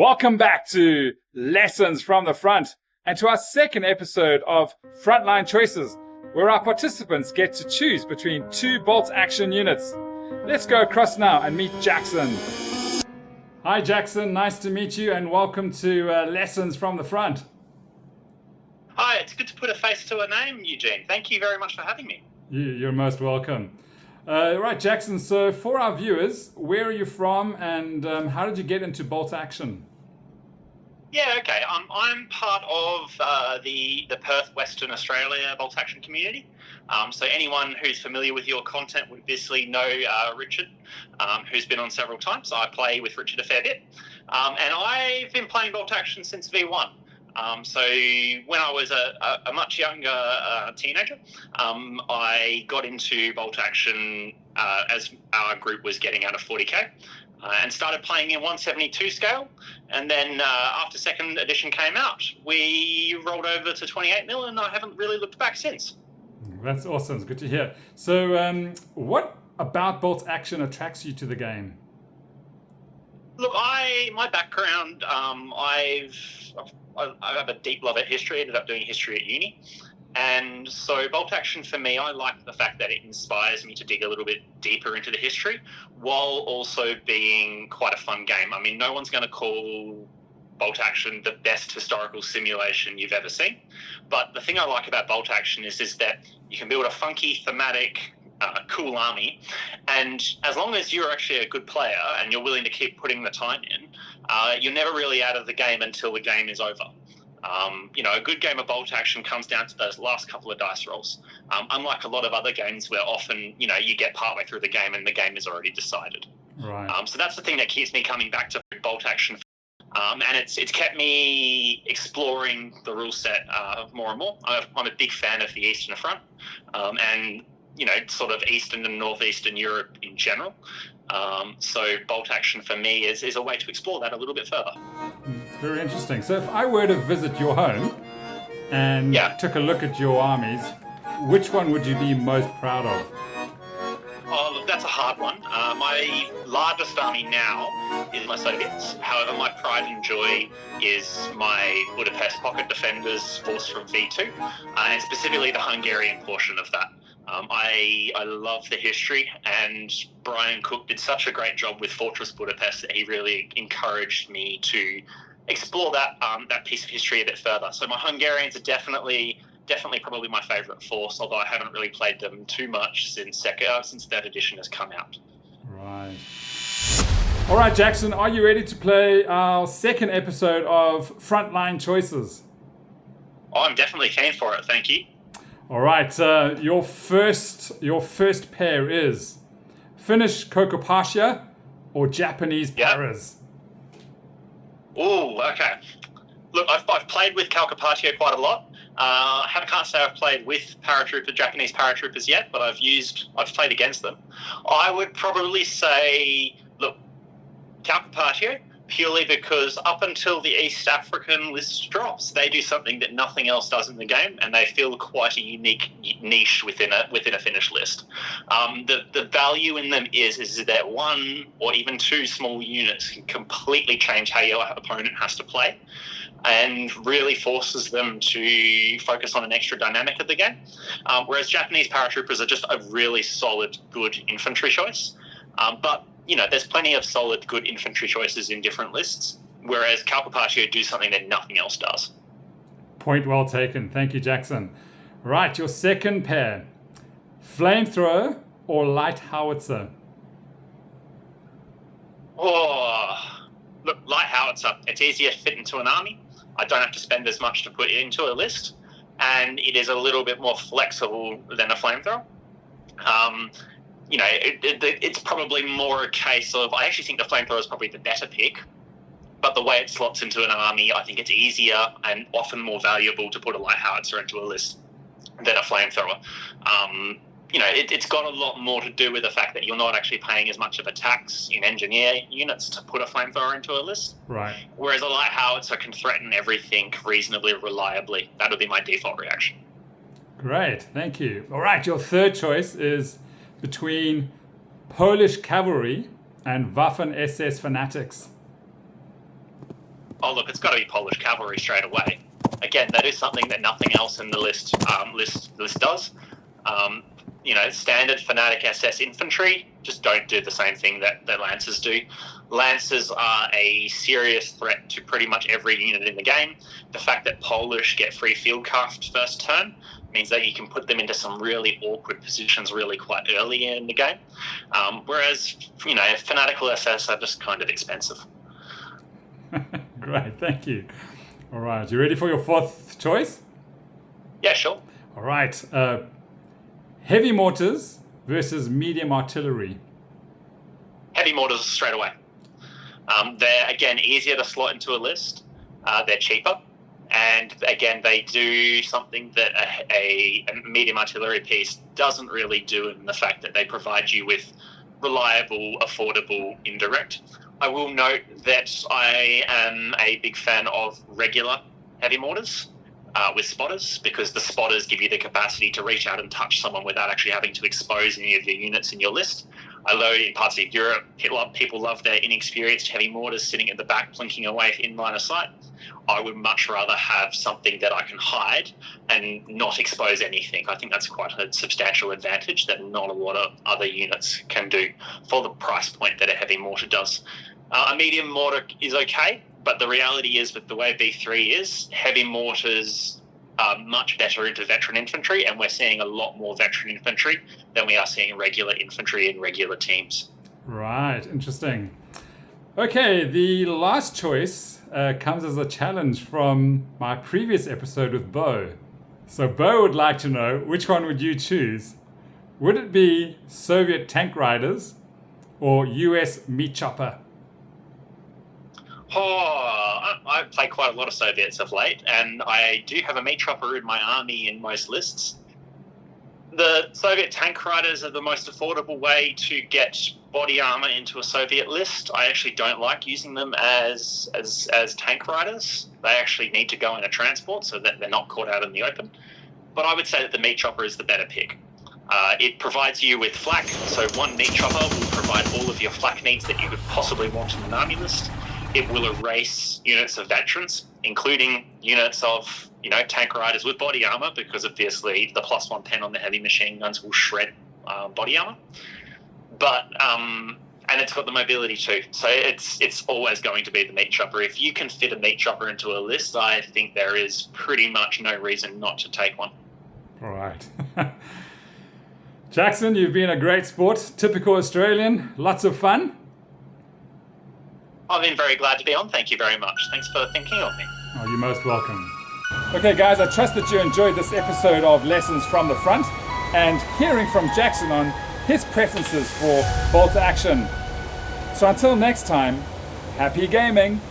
Welcome back to Lessons from the Front and to our second episode of Frontline Choices, where our participants get to choose between two bolt action units. Let's go across now and meet Jackson. Hi Jackson, nice to meet you and welcome to Lessons from the Front. Hi, it's good to put a face to a name, Eugene. Thank you very much for having me. You're most welcome. Right, Jackson, so for our viewers, where are you from and how did you get into bolt action? Yeah, okay. I'm part of the Perth, Western Australia bolt action community. So anyone who's familiar with your content would obviously know Richard, who's been on several times. I play with Richard a fair bit. And I've been playing bolt action since V1. So when I was a much younger teenager, I got into bolt action as our group was getting out of 40k and started playing in 172 scale. And then after second edition came out, we rolled over to 28mm and I haven't really looked back since. That's awesome. It's good to hear. So what about bolt action attracts you to the game? Look, my background, I have a deep love of history. Ended up doing history at uni, and so bolt action for me, I like the fact that it inspires me to dig a little bit deeper into the history, while also being quite a fun game. I mean, no one's going to call bolt action the best historical simulation you've ever seen, but the thing I like about bolt action is that you can build a funky thematic. Cool army, and as long as you're actually a good player and you're willing to keep putting the time in, you're never really out of the game until the game is over. A good game of bolt action comes down to those last couple of dice rolls. Unlike a lot of other games where often, you get partway through the game and the game is already decided. Right. So that's the thing that keeps me coming back to bolt action. And it's kept me exploring the rule set more and more. I'm a big fan of the Eastern Front, and sort of Eastern and Northeastern Europe in general. So bolt action for me is a way to explore that a little bit further. Very interesting. So if I were to visit your home and took a look at your armies, which one would you be most proud of? Oh, look, that's a hard one. My largest army now is my Soviets. However, my pride and joy is my Budapest Pocket Defenders force from V2, and specifically the Hungarian portion of that. I love the history, and Brian Cook did such a great job with Fortress Budapest that he really encouraged me to explore that piece of history a bit further. So my Hungarians are definitely probably my favourite force, although I haven't really played them too much since third edition has come out. Right. All right, Jackson, are you ready to play our second episode of Frontline Choices? Oh, I'm definitely keen for it, thank you. All right, your first pair is Finnish Copenhagen or Japanese Paras? Oh, okay. Look, I've played with Kaukopatia quite a lot. I can't say I've played with Japanese paratroopers yet, but I've played against them. I would probably say, look, Kaukopatia, purely because up until the East African list drops, they do something that nothing else does in the game, and they feel quite a unique niche within a Finnish list. The value in them is that one or even two small units can completely change how your opponent has to play, and really forces them to focus on an extra dynamic of the game. Whereas Japanese paratroopers are just a really solid, good infantry choice. But there's plenty of solid, good infantry choices in different lists, whereas Kaukopatia do something that nothing else does. Point well taken. Thank you, Jackson. Right, your second pair. Flamethrower or light howitzer? Oh, look, light howitzer. It's easier to fit into an army. I don't have to spend as much to put it into a list, and it is a little bit more flexible than a flamethrower. It's probably more a case of, I actually think the flamethrower is probably the better pick, but the way it slots into an army, I think it's easier and often more valuable to put a light howitzer into a list than a flamethrower. It's got a lot more to do with the fact that you're not actually paying as much of a tax in engineer units to put a flamethrower into a list. Right. Whereas a light howitzer can threaten everything reasonably reliably. That would be my default reaction. Great, thank you. All right, your third choice is between Polish cavalry and Waffen-SS fanatics. Oh, look, it's got to be Polish cavalry straight away. Again, that is something that nothing else in the list does. Standard Fanatic SS infantry just don't do the same thing that Lancers do. Lancers are a serious threat to pretty much every unit in the game. The fact that Polish get free field craft first turn means that you can put them into some really awkward positions really quite early in the game. Whereas, Fanatical SS are just kind of expensive. Great, thank you. All right, you ready for your fourth choice? Yeah, sure. All right, heavy mortars versus medium artillery. Heavy mortars straight away. They're, again, easier to slot into a list. They're cheaper. And, again, they do something that a medium artillery piece doesn't really do, in the fact that they provide you with reliable, affordable, indirect. I will note that I am a big fan of regular heavy mortars with spotters, because the spotters give you the capacity to reach out and touch someone without actually having to expose any of your units in your list. I know in parts of Europe, people love their inexperienced heavy mortars sitting at the back, plinking away in line of sight. I would much rather have something that I can hide and not expose anything. I think that's quite a substantial advantage that not a lot of other units can do for the price point that a heavy mortar does. A medium mortar is okay, but the reality is, with the way B3 is, heavy mortars are much better into veteran infantry, and we're seeing a lot more veteran infantry than we are seeing regular infantry in regular teams. Right, interesting. Okay, the last choice comes as a challenge from my previous episode with Bo. So Bo would like to know, which one would you choose? Would it be Soviet tank riders or US meat chopper? I play quite a lot of Soviets of late, and I do have a meat chopper in my army in most lists. The Soviet tank riders are the most affordable way to get body armor into a Soviet list. I actually don't like using them as tank riders. They actually need to go in a transport so that they're not caught out in the open. But I would say that the meat chopper is the better pick. It provides you with flak, so one meat chopper will provide all of your flak needs that you could possibly want in an army list. It will erase units of veterans, including units of tank riders with body armor, because obviously the +1 pen on the heavy machine guns will shred body armor. But and it's got the mobility too, so it's always going to be the meat chopper. If you can fit a meat chopper into a list, I think there is pretty much no reason not to take one. All right. Jackson, you've been a great sport. Typical Australian. Lots of fun. I've been very glad to be on. Thank you very much. Thanks for thinking of me. Oh, you're most welcome. Okay, guys, I trust that you enjoyed this episode of Lessons from the Front and hearing from Jackson on his preferences for bolt action. So until next time, happy gaming.